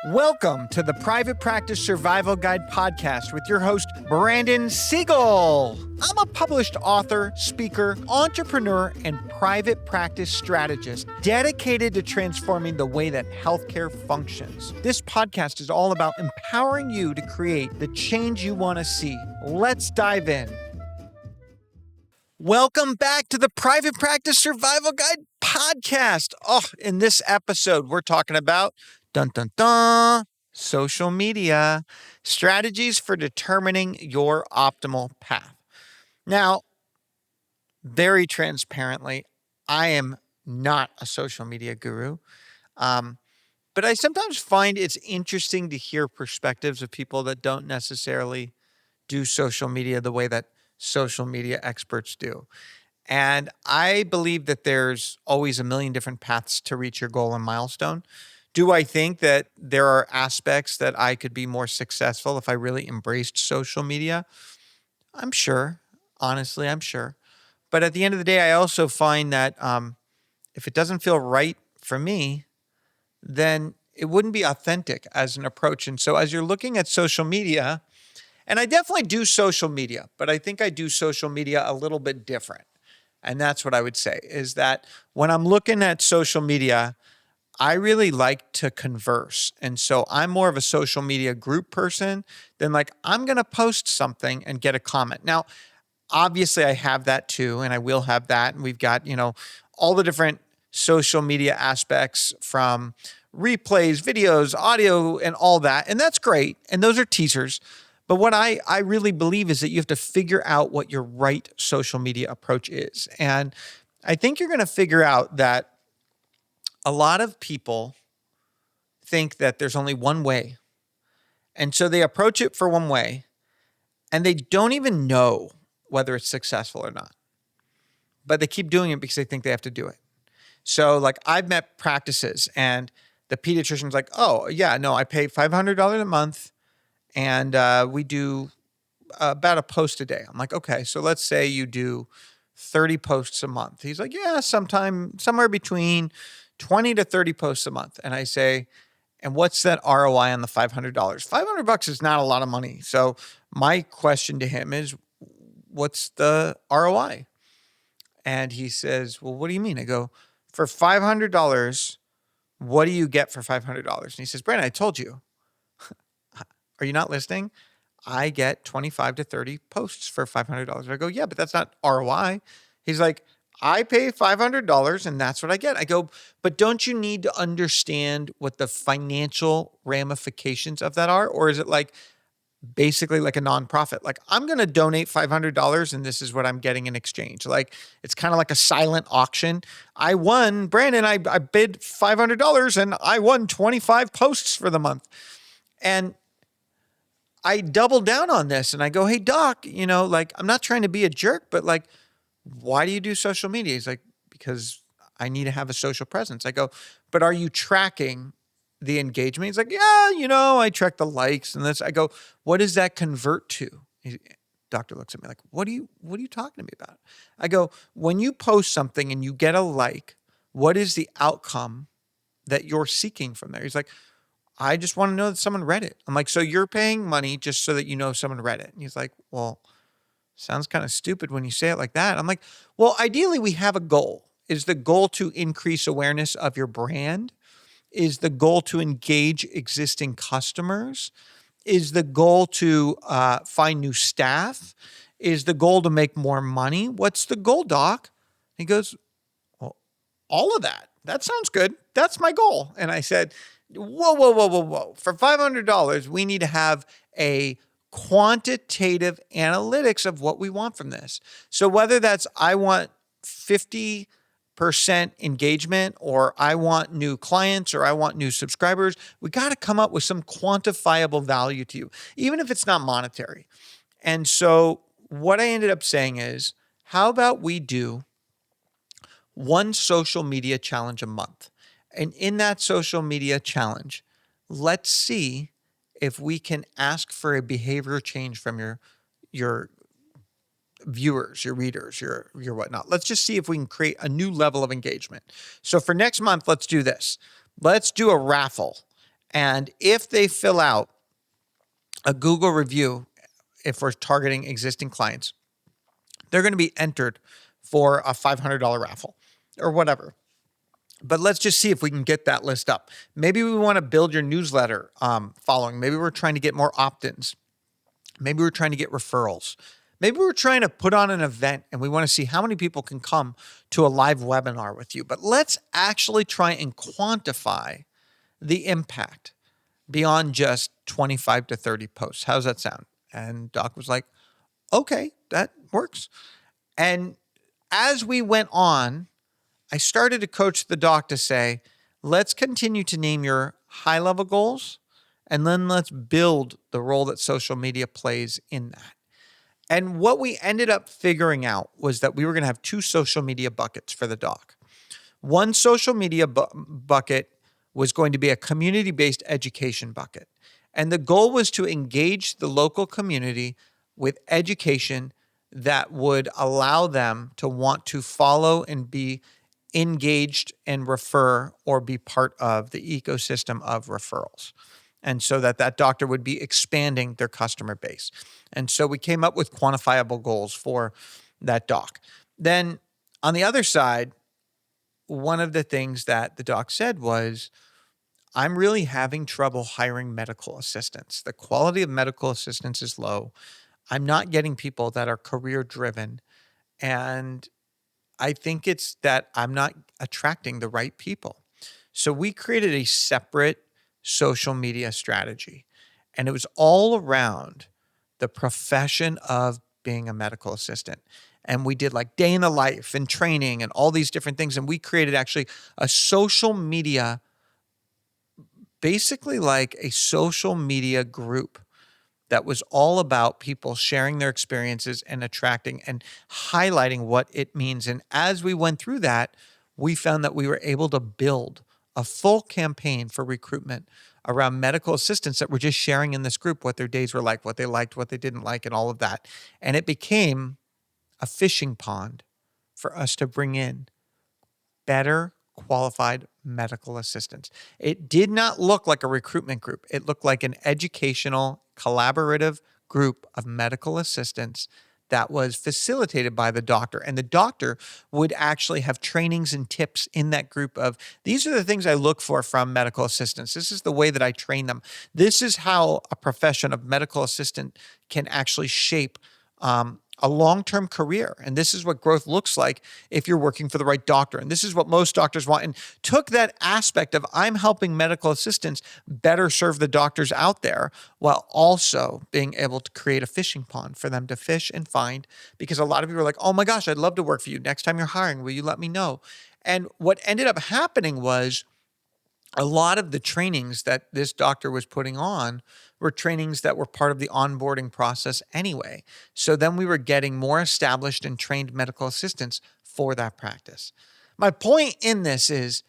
Welcome to the Private Practice Survival Guide podcast with your host, Brandon Seigel. I'm a published author, speaker, entrepreneur, and private practice strategist dedicated to transforming the way that healthcare functions. This podcast is all about empowering you to create the change you want to see. Let's dive in. Welcome back to the Private Practice Survival Guide podcast. In this episode, we're talking about social media, strategies for determining your optimal path. Now, very transparently, I am not a social media guru, but I sometimes find it's interesting to hear perspectives of people that don't necessarily do social media the way that social media experts do. And I believe that there's always a million different paths to reach your goal and milestone. Do I think that there are aspects that I could be more successful if I really embraced social media? I'm sure. Honestly, I'm sure. But at the end of the day, I also find that if it doesn't feel right for me, then it wouldn't be authentic as an approach. And so as you're looking at social media, and I definitely do social media, but I think I do social media a little bit different. And that's what I would say, is that when I'm looking at social media, I really like to converse. And so I'm more of a social media group person than like, I'm going to post something and get a comment. Now, obviously I have that too, and I will have that. And we've got, all the different social media aspects from replays, videos, audio, and all that. And that's great. And those are teasers. But what I really believe is that you have to figure out what your right social media approach is. And I think you're going to figure out that a lot of people think that there's only one way. And so they approach it for one way, and they don't even know whether it's successful or not. But they keep doing it because they think they have to do it. So like I've met practices and the pediatrician's like, oh yeah, no, I pay $500 a month and we do about a post a day. I'm like, okay, so let's say you do 30 posts a month. He's like, yeah, somewhere between 20 to 30 posts a month. And I say, and what's that ROI on the $500? $500 is not a lot of money. So my question to him is, what's the ROI? And he says, well, what do you mean? I go, for $500, what do you get for $500? And he says, Brandon, I told you. Are you not listening? I get 25 to 30 posts for $500. I go, yeah, but that's not ROI. He's like, I pay $500 and that's what I get. I go, but don't you need to understand what the financial ramifications of that are? Or is it like basically like a nonprofit? Like I'm going to donate $500 and this is what I'm getting in exchange. Like it's kind of like a silent auction. I won, Brandon, I bid $500 and I won 25 posts for the month. And I double down on this and I go, hey doc, I'm not trying to be a jerk, but like, why do you do social media? He's like, because I need to have a social presence. I go, but are you tracking the engagement? He's like, yeah, I track the likes and this. I go, what does that convert to? Doctor looks at me like, what are you talking to me about? I go, when you post something and you get a like, what is the outcome that you're seeking from there? He's like, I just want to know that someone read it. I'm like, so you're paying money just so that you know someone read it? And he's like, well, sounds kind of stupid when you say it like that. I'm like, well, ideally we have a goal. Is the goal to increase awareness of your brand? Is the goal to engage existing customers? Is the goal to find new staff? Is the goal to make more money? What's the goal, doc? He goes, well, all of that. That sounds good. That's my goal. And I said, whoa. For $500, we need to have a quantitative analytics of what we want from this. So whether that's I want 50% engagement or I want new clients or I want new subscribers, we got to come up with some quantifiable value to you, even if it's not monetary. And so what I ended up saying is, how about we do one social media challenge a month? And in that social media challenge, let's see if we can ask for a behavior change from your viewers, your readers, your whatnot. Let's just see if we can create a new level of engagement. So for next month, let's do this. Let's do a raffle. And if they fill out a Google review, if we're targeting existing clients, they're going to be entered for a $500 raffle or whatever. But let's just see if we can get that list up. Maybe we want to build your newsletter following. Maybe we're trying to get more opt-ins. Maybe we're trying to get referrals. Maybe we're trying to put on an event and we want to see how many people can come to a live webinar with you. But let's actually try and quantify the impact beyond just 25 to 30 posts. How's that sound? And Doc was like, okay, that works. And as we went on, I started to coach the doc to say, let's continue to name your high-level goals, and then let's build the role that social media plays in that. And what we ended up figuring out was that we were going to have two social media buckets for the doc. One social media bucket was going to be a community-based education bucket. And the goal was to engage the local community with education that would allow them to want to follow and be engaged and refer or be part of the ecosystem of referrals. And so that doctor would be expanding their customer base. And so we came up with quantifiable goals for that doc. Then on the other side, one of the things that the doc said was, I'm really having trouble hiring medical assistants. The quality of medical assistants is low. I'm not getting people that are career driven. And I think it's that I'm not attracting the right people. So we created a separate social media strategy. And it was all around the profession of being a medical assistant. And we did like day in the life and training and all these different things. And we created actually a social media, basically like a social media group that was all about people sharing their experiences and attracting and highlighting what it means. And as we went through that, we found that we were able to build a full campaign for recruitment around medical assistants that were just sharing in this group what their days were like, what they liked, what they didn't like, and all of that. And it became a fishing pond for us to bring in better qualified medical assistants. It did not look like a recruitment group. It looked like an educational, collaborative group of medical assistants that was facilitated by the doctor. And the doctor would actually have trainings and tips in that group of, these are the things I look for from medical assistants. This is the way that I train them. This is how a profession of medical assistant can actually shape a long-term career. And this is what growth looks like if you're working for the right doctor. And this is what most doctors want. And took that aspect of, I'm helping medical assistants better serve the doctors out there, while also being able to create a fishing pond for them to fish and find. Because a lot of people are like, oh my gosh, I'd love to work for you. Next time you're hiring, will you let me know? And what ended up happening was, a lot of the trainings that this doctor was putting on were trainings that were part of the onboarding process anyway. So then we were getting more established and trained medical assistants for that practice. My point in this is,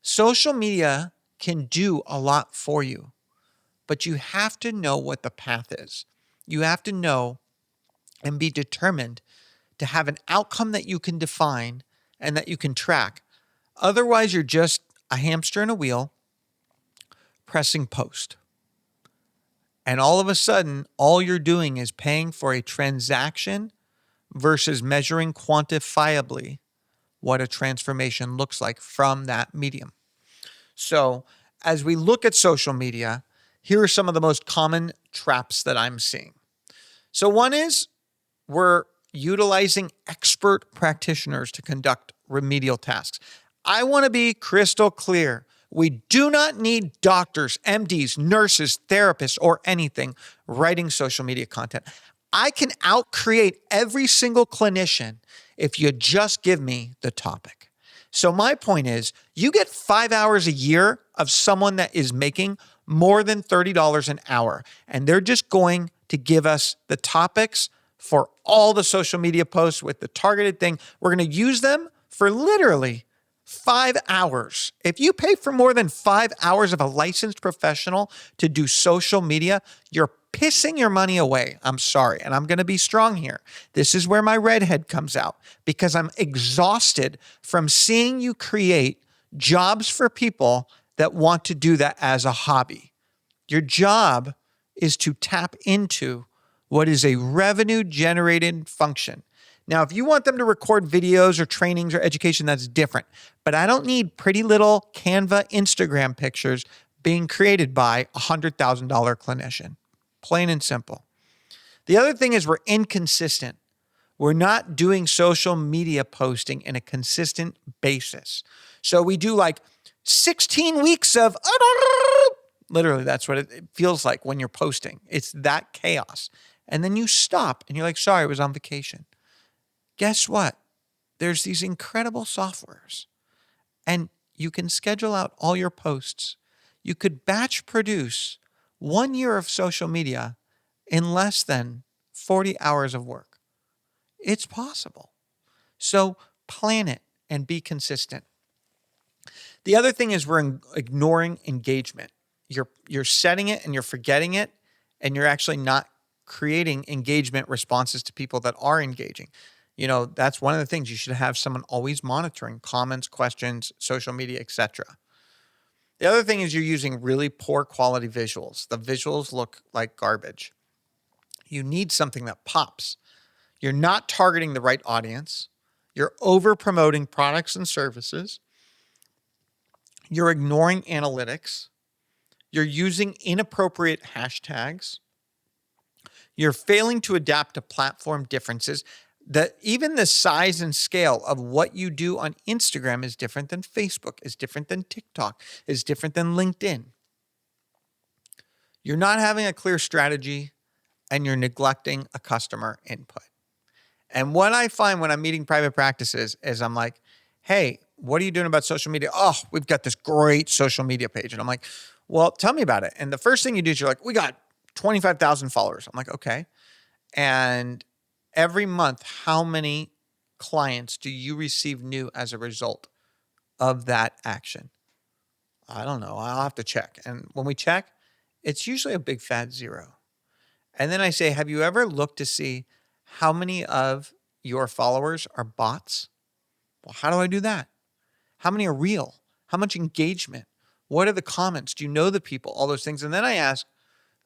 social media can do a lot for you, but you have to know what the path is. You have to know and be determined to have an outcome that you can define and that you can track. Otherwise, you're just a hamster in a wheel pressing post. And all of a sudden, all you're doing is paying for a transaction versus measuring quantifiably what a transformation looks like from that medium. So as we look at social media, here are some of the most common traps that I'm seeing. So one is, we're utilizing expert practitioners to conduct remedial tasks. I want to be crystal clear. We do not need doctors, MDs, nurses, therapists, or anything writing social media content. I can outcreate every single clinician if you just give me the topic. So my point is, you get 5 hours a year of someone that is making more than $30 an hour, and they're just going to give us the topics for all the social media posts with the targeted thing. We're going to use them for literally 5 hours. If you pay for more than 5 hours of a licensed professional to do social media, you're pissing your money away. I'm sorry. And I'm going to be strong here. This is where my redhead comes out, because I'm exhausted from seeing you create jobs for people that want to do that as a hobby. Your job is to tap into what is a revenue generated function. Now, if you want them to record videos or trainings or education, that's different. But I don't need pretty little Canva Instagram pictures being created by a $100,000 clinician. Plain and simple. The other thing is we're inconsistent. We're not doing social media posting in a consistent basis. So we do like 16 weeks of, literally that's what it feels like when you're posting. It's that chaos. And then you stop and you're like, sorry, I was on vacation. Guess what? There's these incredible softwares and you can schedule out all your posts. You could batch produce 1 year of social media in less than 40 hours of work. It's possible. So plan it and be consistent. The other thing is we're ignoring engagement. You're setting it and you're forgetting it, and you're actually not creating engagement responses to people that are engaging. That's one of the things. You should have someone always monitoring comments, questions, social media, etc. The other thing is you're using really poor quality visuals. The visuals look like garbage. You need something that pops. You're not targeting the right audience. You're over promoting products and services. You're ignoring analytics. You're using inappropriate hashtags. You're failing to adapt to platform differences. Even the size and scale of what you do on Instagram is different than Facebook, is different than TikTok, is different than LinkedIn. You're not having a clear strategy, and you're neglecting a customer input. And what I find when I'm meeting private practices is I'm like, hey, what are you doing about social media? Oh, we've got this great social media page. And I'm like, well, tell me about it. And the first thing you do is you're like, we got 25,000 followers. I'm like, okay. And every month, how many clients do you receive new as a result of that action? I don't know. I'll have to check. And when we check, it's usually a big fat zero. And then I say, have you ever looked to see how many of your followers are bots? Well, how do I do that? How many are real? How much engagement? What are the comments? Do you know the people? All those things. And then I ask,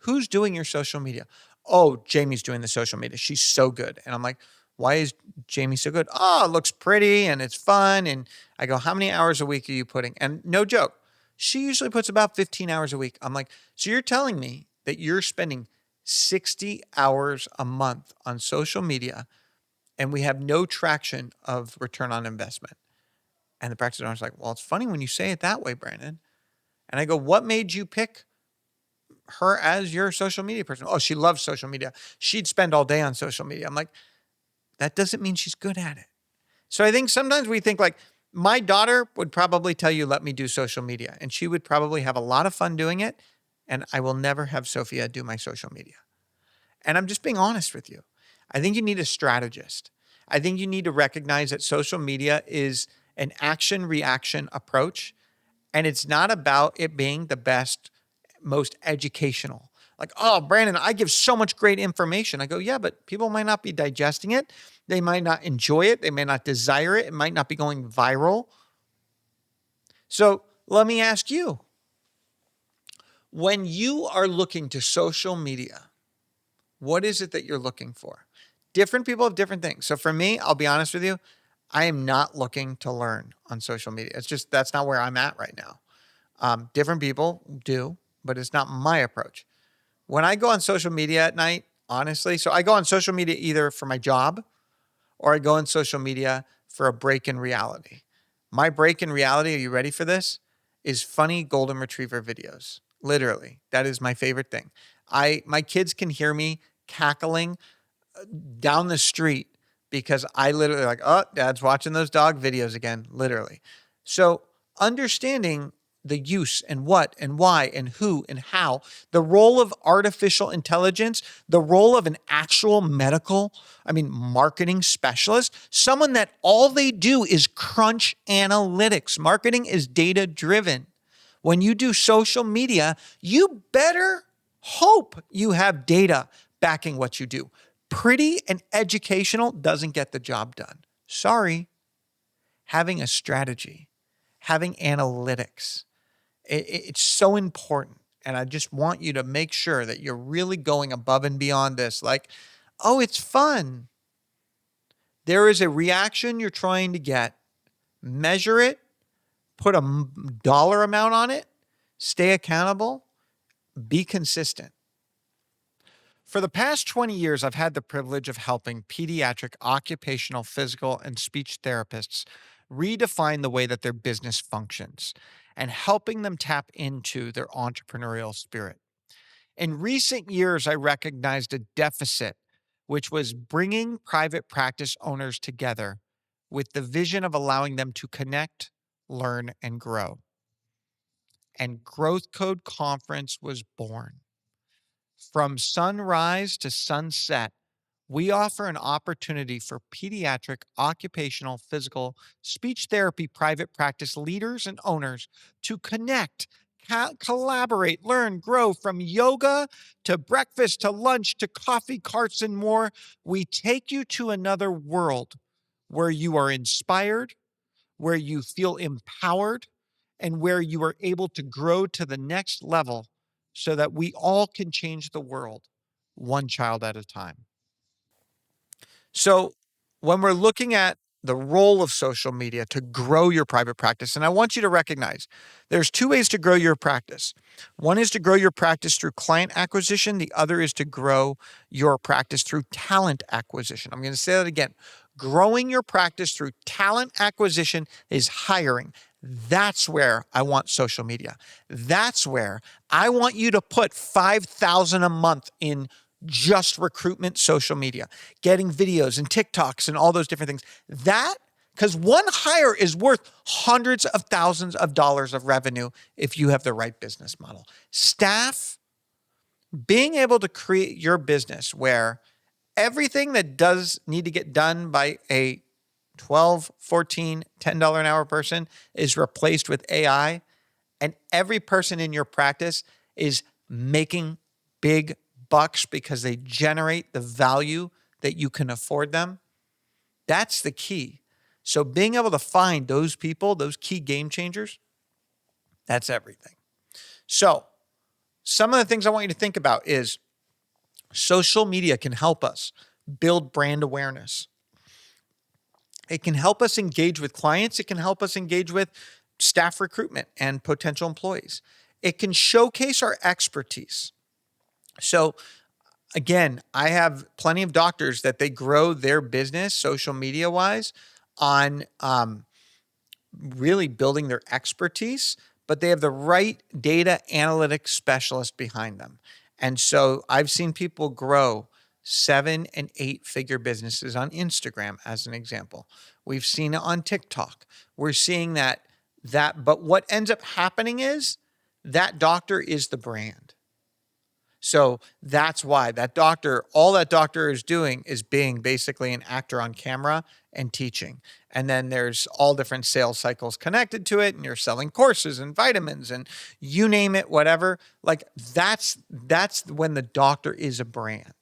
who's doing your social media? Oh, Jamie's doing the social media. She's so good. And I'm like, why is Jamie so good? Oh, it looks pretty and it's fun. And I go, how many hours a week are you putting? And no joke, she usually puts about 15 hours a week. I'm like, so you're telling me that you're spending 60 hours a month on social media and we have no traction of return on investment? And the practice owner's like, well, it's funny when you say it that way, Brandon. And I go, what made you pick her as your social media person? Oh, she loves social media. She'd spend all day on social media. I'm like, that doesn't mean she's good at it. So I think sometimes we think like, my daughter would probably tell you, let me do social media. And she would probably have a lot of fun doing it. And I will never have Sophia do my social media. And I'm just being honest with you. I think you need a strategist. I think you need to recognize that social media is an action-reaction approach. And it's not about it being the best, most educational. Like, oh, Brandon, I give so much great information. I go, yeah, but people might not be digesting it. They might not enjoy it. They may not desire it. It might not be going viral. So let me ask you, when you are looking to social media, what is it that you're looking for? Different people have different things. So for me, I'll be honest with you, I am not looking to learn on social media. It's just, that's not where I'm at right now. Different people do, but it's not my approach. When I go on social media at night, honestly, so I go on social media either for my job or I go on social media for a break in reality. My break in reality, are you ready for this? Is funny golden retriever videos. Literally, that is my favorite thing. My kids can hear me cackling down the street because I literally like, oh, Dad's watching those dog videos again, literally. So understanding the use and what and why and who and how, the role of artificial intelligence, the role of an actual marketing specialist, someone that all they do is crunch analytics. Marketing is data driven. When you do social media, you better hope you have data backing what you do. Pretty and educational doesn't get the job done. Sorry. Having a strategy, having analytics, It's so important. And I just want you to make sure that you're really going above and beyond this. Like, oh, it's fun. There is a reaction you're trying to get. Measure it, put a dollar amount on it, stay accountable, be consistent. For the past 20 years, I've had the privilege of helping pediatric occupational, physical, and speech therapists redefine the way that their business functions and helping them tap into their entrepreneurial spirit. In recent years, I recognized a deficit, which was bringing private practice owners together with the vision of allowing them to connect, learn, and grow. And Growth Code Conference was born. From sunrise to sunset, we offer an opportunity for pediatric occupational, physical, speech therapy private practice leaders and owners to connect, collaborate, learn, grow from yoga to breakfast to lunch to coffee carts and more. We take you to another world where you are inspired, where you feel empowered, and where you are able to grow to the next level so that we all can change the world one child at a time. So, when we're looking at the role of social media to grow your private practice, and I want you to recognize there's two ways to grow your practice. One is to grow your practice through client acquisition, the other is to grow your practice through talent acquisition. I'm going to say that again. Growing your practice through talent acquisition is hiring. That's where I want social media. That's where I want you to put 5,000 a month in just recruitment social media, getting videos and TikToks and all those different things. That, because one hire is worth hundreds of thousands of dollars of revenue if you have the right business model. Staff, being able to create your business where everything that does need to get done by a 12, 14, $10 an hour person is replaced with AI, and every person in your practice is making big bucks because they generate the value that you can afford them. That's the key. So being able to find those people, those key game changers, that's everything. So some of the things I want you to think about is social media can help us build brand awareness. It can help us engage with clients. It can help us engage with staff recruitment and potential employees. It can showcase our expertise. So again, I have plenty of doctors that they grow their business social media wise on really building their expertise, but they have the right data analytics specialist behind them. And so I've seen people grow 7 and 8 figure businesses on Instagram, as an example. We've seen it on TikTok. We're seeing but what ends up happening is that doctor is the brand. So that's why all that doctor is doing is being basically an actor on camera and teaching. And then there's all different sales cycles connected to it, and you're selling courses and vitamins and you name it, whatever. Like that's when the doctor is a brand.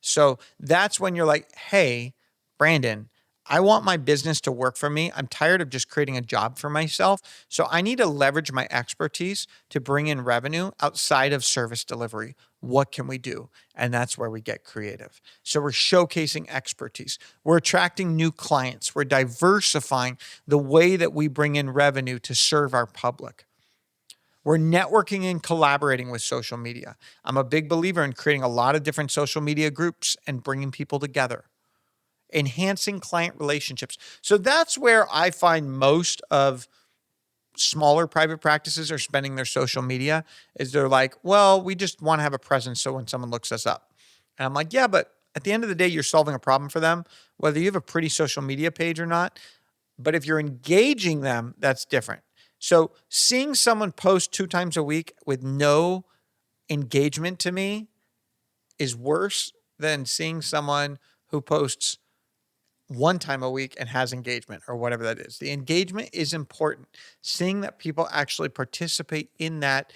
So that's when you're like, hey, Brandon, I want my business to work for me. I'm tired of just creating a job for myself. So I need to leverage my expertise to bring in revenue outside of service delivery. What can we do? And that's where we get creative. So we're showcasing expertise. We're attracting new clients. We're diversifying the way that we bring in revenue to serve our public. We're networking and collaborating with social media. I'm a big believer in creating a lot of different social media groups and bringing people together. Enhancing client relationships. So that's where I find most of smaller private practices are spending their social media is they're like, well, we just want to have a presence so when someone looks us up. And I'm like, yeah, but at the end of the day, you're solving a problem for them, whether you have a pretty social media page or not. But if you're engaging them, that's different. So seeing someone post 2 times a week with no engagement to me is worse than seeing someone who posts 1 time a week and has engagement or whatever that is. The engagement is important. Seeing that people actually participate in that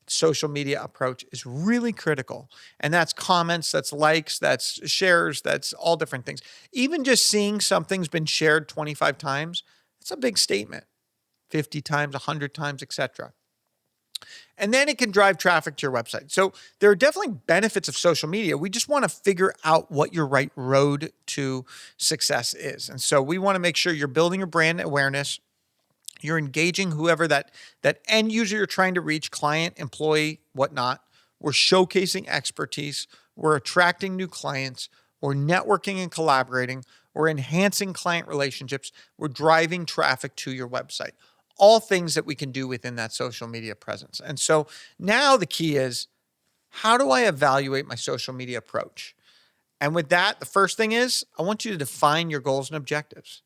social media approach is really critical. And that's comments, that's likes, that's shares, that's all different things. Even just seeing something's been shared 25 times, that's a big statement. 50 times, 100 times, etc. And then it can drive traffic to your website. So there are definitely benefits of social media. We just want to figure out what your right road to success is. And so we want to make sure you're building your brand awareness. You're engaging whoever that end user you're trying to reach, client, employee, whatnot. We're showcasing expertise. We're attracting new clients. We're networking and collaborating. We're enhancing client relationships. We're driving traffic to your website. All things that we can do within that social media presence. And so now the key is, how do I evaluate my social media approach? And with that, the first thing is, I want you to define your goals and objectives.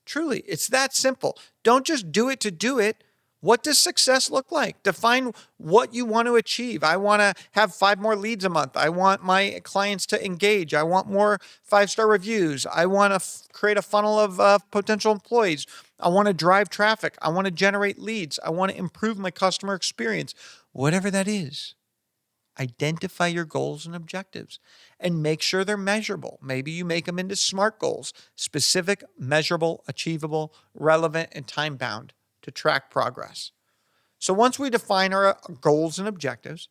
Truly, it's that simple. Don't just do it to do it. What does success look like? Define what you want to achieve. I want to have 5 more leads a month. I want my clients to engage. I want more 5-star reviews. I want to create a funnel of potential employees. I want to drive traffic. I want to generate leads. I want to improve my customer experience. Whatever that is, identify your goals and objectives and make sure they're measurable. Maybe you make them into SMART goals: specific, measurable, achievable, relevant, and time-bound to track progress. So once we define our goals and objectives,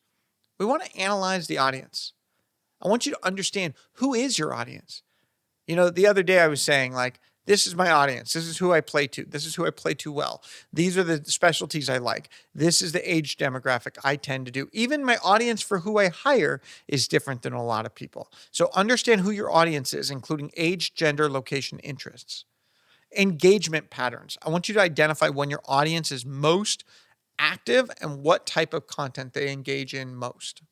we want to analyze the audience. I want you to understand, who is your audience? The other day I was saying, like, this is my audience. This is who I play to. This is who I play to well. These are the specialties I like. This is the age demographic I tend to do. Even my audience for who I hire is different than a lot of people. So understand who your audience is, including age, gender, location, interests. Engagement patterns. I want you to identify when your audience is most active and what type of content they engage in most.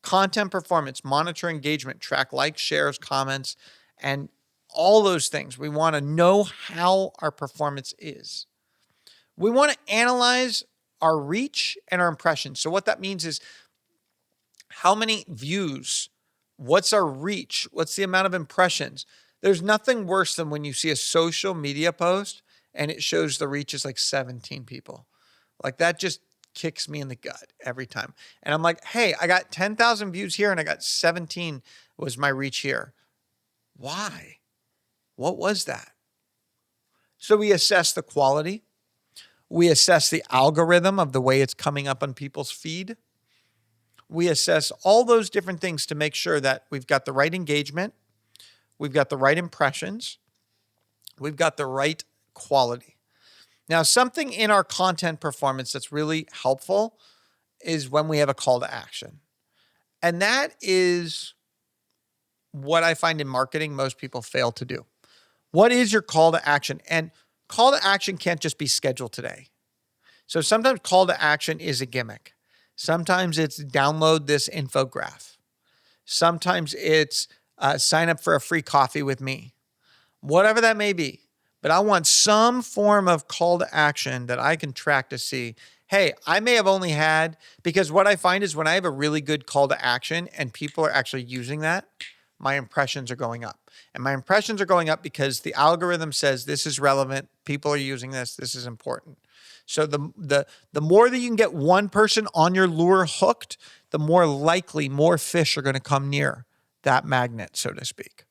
Content performance, monitor engagement, track likes, shares, comments, and all those things. We want to know how our performance is. We want to analyze our reach and our impressions. So what that means is, how many views, what's our reach, what's the amount of impressions. There's nothing worse than when you see a social media post and it shows the reach is like 17 people. Like, that just kicks me in the gut every time. And I'm like, hey, I got 10,000 views here and I got 17 was my reach here. Why? What was that? So we assess the quality. We assess the algorithm of the way it's coming up on people's feed. We assess all those different things to make sure that we've got the right engagement, we've got the right impressions, we've got the right quality. Now, something in our content performance that's really helpful is when we have a call to action. And that is what I find in marketing most people fail to do. What is your call to action? And call to action can't just be scheduled today. So sometimes call to action is a gimmick. Sometimes it's download this infograph. Sometimes it's sign up for a free coffee with me. Whatever that may be. But I want some form of call to action that I can track to see, hey, I may have only had, because what I find is when I have a really good call to action and people are actually using that, my impressions are going up. And my impressions are going up because the algorithm says this is relevant, people are using this is important. So the more that you can get one person on your lure hooked, the more likely more fish are going to come near that magnet, so to speak.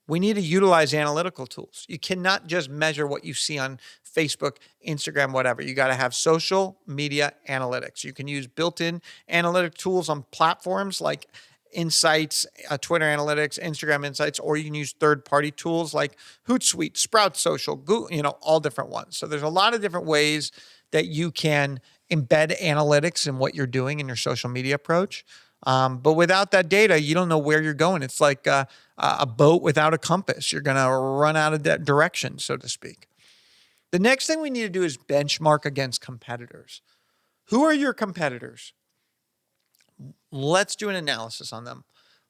We need to utilize analytical tools. You cannot just measure what you see on Facebook, Instagram, whatever. You got to have social media analytics. You can use built-in analytic tools on platforms like Insights, Twitter Analytics, Instagram Insights, or you can use third-party tools like Hootsuite, Sprout Social, Google, all different ones. So there's a lot of different ways that you can embed analytics in what you're doing in your social media approach. But without that data, you don't know where you're going. It's like a boat without a compass. You're going to run out of that direction, so to speak. The next thing we need to do is benchmark against competitors. Who are your competitors? Let's do an analysis on them.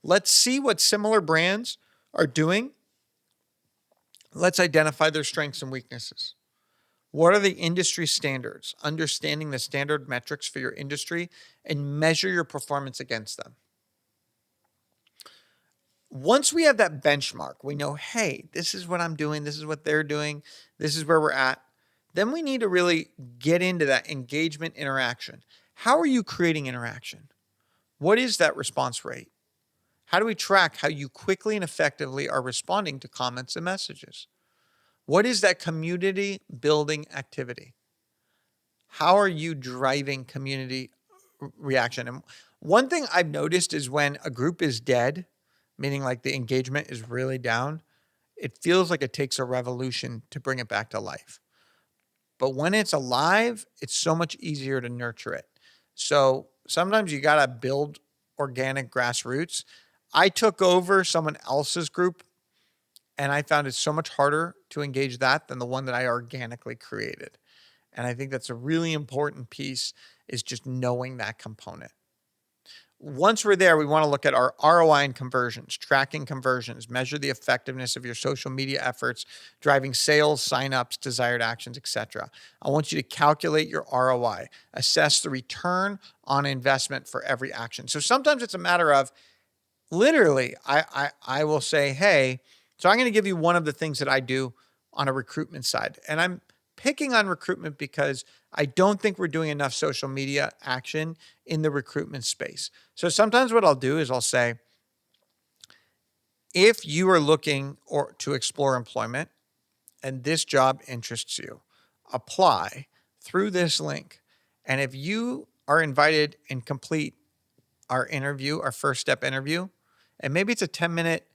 Let's see what similar brands are doing. Let's identify their strengths and weaknesses. What are the industry standards? Understanding the standard metrics for your industry and measure your performance against them. Once we have that benchmark, we know, hey, this is what I'm doing, this is what they're doing, this is where we're at. Then we need to really get into that engagement interaction. How are you creating interaction? What is that response rate? How do we track how you quickly and effectively are responding to comments and messages? What is that community building activity? How are you driving community reaction? And one thing I've noticed is when a group is dead, meaning like the engagement is really down, it feels like it takes a revolution to bring it back to life. But when it's alive, it's so much easier to nurture it. So sometimes you got to build organic grassroots. I took over someone else's group and I found it so much harder to engage that than the one that I organically created. And I think that's a really important piece, is just knowing that component. Once we're there, we want to look at our ROI and conversions, tracking conversions, measure the effectiveness of your social media efforts, driving sales, signups, desired actions, etc. I want you to calculate your ROI, assess the return on investment for every action. So sometimes it's a matter of literally, I will say, hey, so I'm going to give you one of the things that I do on a recruitment side. And I'm picking on recruitment because I don't think we're doing enough social media action in the recruitment space. So sometimes what I'll do is I'll say, if you are looking or to explore employment and this job interests you, apply through this link. And if you are invited and complete our interview, our first step interview, and maybe it's a 10-minute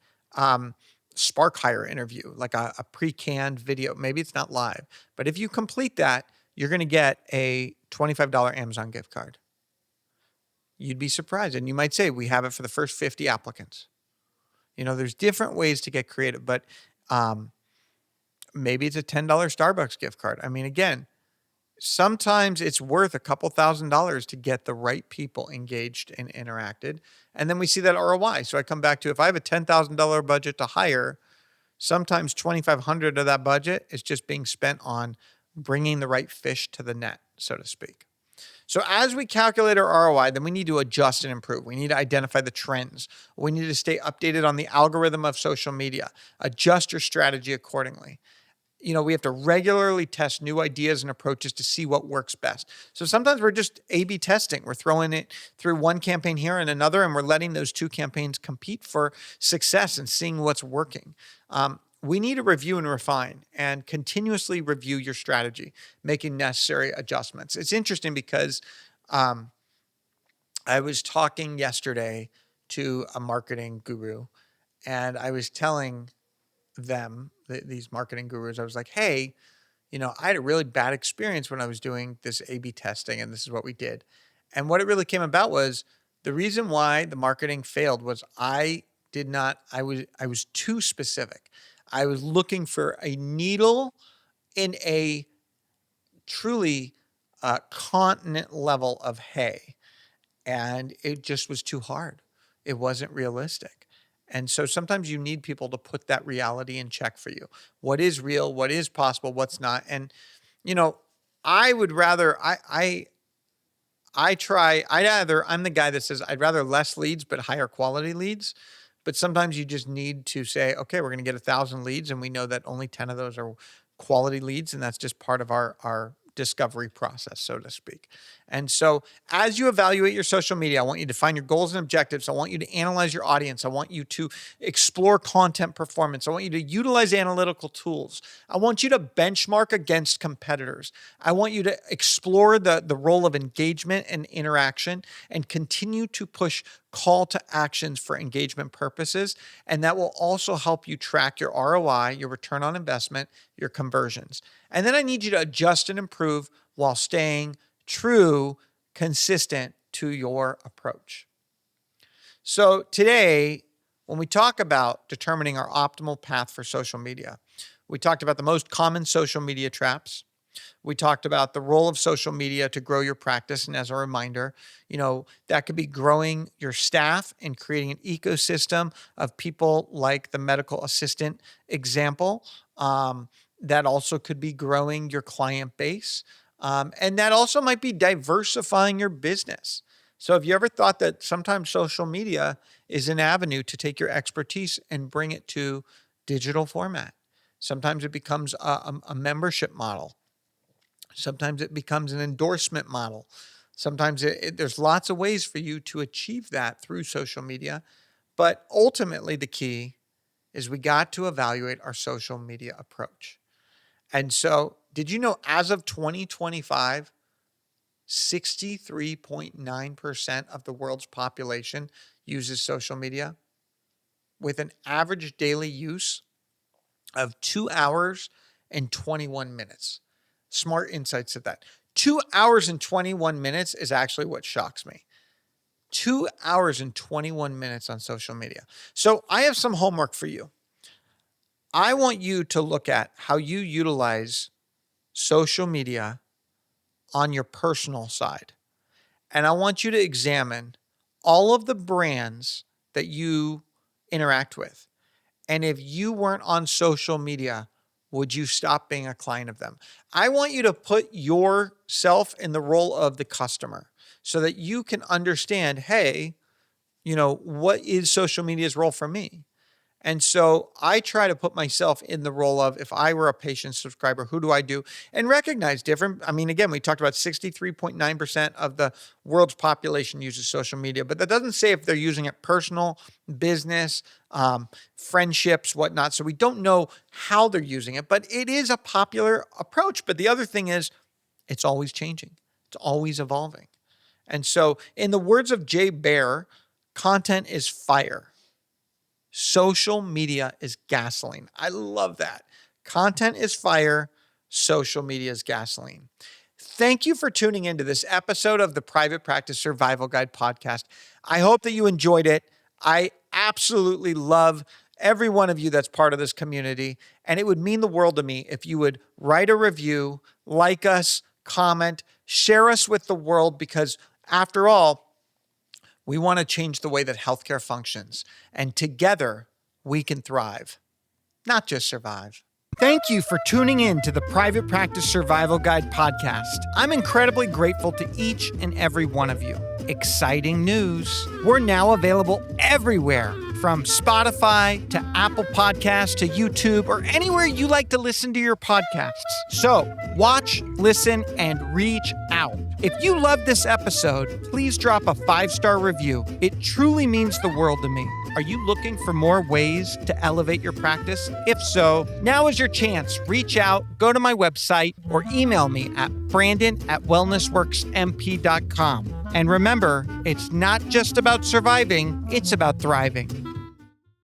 Spark Hire interview, like a pre-canned video. Maybe it's not live, but if you complete that, you're going to get a $25 Amazon gift card. You'd be surprised. And you might say, we have it for the first 50 applicants. There's different ways to get creative, but maybe it's a $10 Starbucks gift card. I mean, again, sometimes it's worth a couple $1,000s to get the right people engaged and interacted. And then we see that ROI. So I come back to, if I have a $10,000 budget to hire, sometimes 2,500 of that budget is just being spent on bringing the right fish to the net, so to speak. So as we calculate our ROI, then we need to adjust and improve. We need to identify the trends. We need to stay updated on the algorithm of social media, adjust your strategy accordingly. We have to regularly test new ideas and approaches to see what works best. So sometimes we're just A/B testing. We're throwing it through one campaign here and another, and we're letting those two campaigns compete for success and seeing what's working. We need to review and refine and continuously review your strategy, making necessary adjustments. It's interesting because I was talking yesterday to a marketing guru, and I was telling them, these marketing gurus, I was like, hey, I had a really bad experience when I was doing this A/B testing, and this is what we did. And what it really came about was the reason why the marketing failed was I was too specific. I was looking for a needle in a truly continent level of hay, and it just was too hard. It wasn't realistic. And so sometimes you need people to put that reality in check for you. What is real? What is possible? What's not? And, I would rather, I'm the guy that says I'd rather less leads, but higher quality leads. But sometimes you just need to say, okay, we're going to get 1,000 leads, and we know that only 10 of those are quality leads. And that's just part of our discovery process, so to speak. And so as you evaluate your social media, I want you to define your goals and objectives. I want you to analyze your audience. I want you to explore content performance. I want you to utilize analytical tools. I want you to benchmark against competitors. I want you to explore the role of engagement and interaction and continue to push call to actions for engagement purposes. And that will also help you track your ROI, your return on investment, your conversions. And then I need you to adjust and improve while staying true, consistent to your approach. So today, when we talk about determining our optimal path for social media, we talked about the most common social media traps. We talked about the role of social media to grow your practice. And as a reminder, that could be growing your staff and creating an ecosystem of people like the medical assistant example. That also could be growing your client base. And that also might be diversifying your business. So have you ever thought that sometimes social media is an avenue to take your expertise and bring it to digital format? Sometimes it becomes a membership model. Sometimes it becomes an endorsement model. Sometimes there's lots of ways for you to achieve that through social media. But ultimately, the key is we got to evaluate our social media approach. And so, did you know as of 2025, 63.9% of the world's population uses social media with an average daily use of 2 hours and 21 minutes. Smart insights at that. 2 hours and 21 minutes is actually what shocks me. 2 hours and 21 minutes on social media. So I have some homework for you. I want you to look at how you utilize social media on your personal side. And I want you to examine all of the brands that you interact with. And if you weren't on social media, would you stop being a client of them? I want you to put yourself in the role of the customer so that you can understand, hey, what is social media's role for me? And so I try to put myself in the role of, if I were a patient subscriber, who do I do? And recognize different. I mean, again, we talked about 63.9% of the world's population uses social media, but that doesn't say if they're using it personal, business, friendships, whatnot. So we don't know how they're using it, but it is a popular approach. But the other thing is, it's always changing. It's always evolving. And so in the words of Jay Baer, content is fire. Social media is gasoline. I love that. Content is fire. Social media is gasoline. Thank you for tuning into this episode of the Private Practice Survival Guide podcast. I hope that you enjoyed it. I absolutely love every one of you that's part of this community, and it would mean the world to me if you would write a review, like us, comment, share us with the world, because after all, we want to change the way that healthcare functions, and together we can thrive, not just survive. Thank you for tuning in to the Private Practice Survival Guide podcast. I'm incredibly grateful to each and every one of you. Exciting news. We're now available everywhere, from Spotify to Apple Podcasts to YouTube or anywhere you like to listen to your podcasts. So watch, listen, and reach out. If you love this episode, please drop a 5-star review. It truly means the world to me. Are you looking for more ways to elevate your practice? If so, now is your chance. Reach out, go to my website, or email me at brandon@wellnessworksmp.com. And remember, it's not just about surviving, it's about thriving.